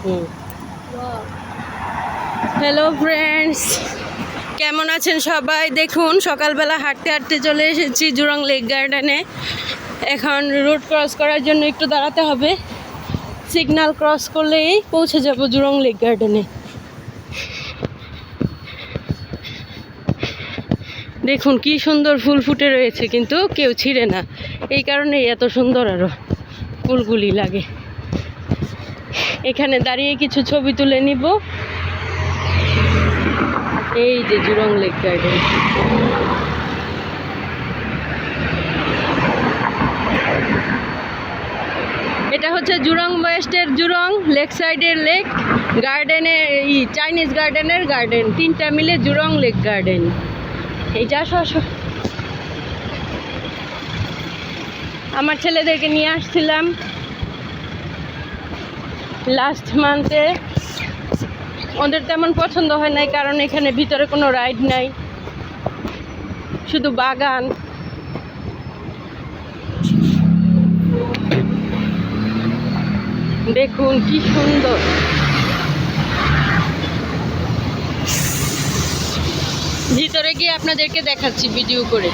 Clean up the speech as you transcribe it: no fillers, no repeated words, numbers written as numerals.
হুম। Hello friends, কেমন আছেন সবাই? দেখুন, সকালবেলা হাঁটতে হাঁটতে চলে এসেছি জুরং লেক গার্ডেনে। এখন রোড ক্রস করার জন্য একটু দাঁড়াতে হবে। সিগন্যাল ক্রস করলেই পৌঁছে যাব জুরং লেক গার্ডেনে। দেখুন কি সুন্দর ফুল ফুটে রয়েছে, কিন্তু কেউ ছিঁড়ে না, এই কারণেই এত সুন্দর আরও ফুলগুলি লাগে। এখানে দাঁড়িয়ে কিছু ছবি তুলে নিব। এই যে জুরং লেক গার্ডেন। এটা হচ্ছে জুরং ওয়েস্টের জুরং, লেক সাইডের লেক গার্ডেনের চাইনিজ গার্ডেনের গার্ডেন, তিনটা মিলে জুরং লেক গার্ডেন। এইটা আমার ছেলেদেরকে নিয়ে আসছিলাম লাস্ট মান্থে। ওদের তেমন পছন্দ হয় নাই, কারণ এখানে ভিতরে কোনো রাইড নাই, শুধু বাগান। দেখুন কি সুন্দর। ভিতরে গিয়ে আপনাদেরকে দেখাচ্ছি ভিডিও করে।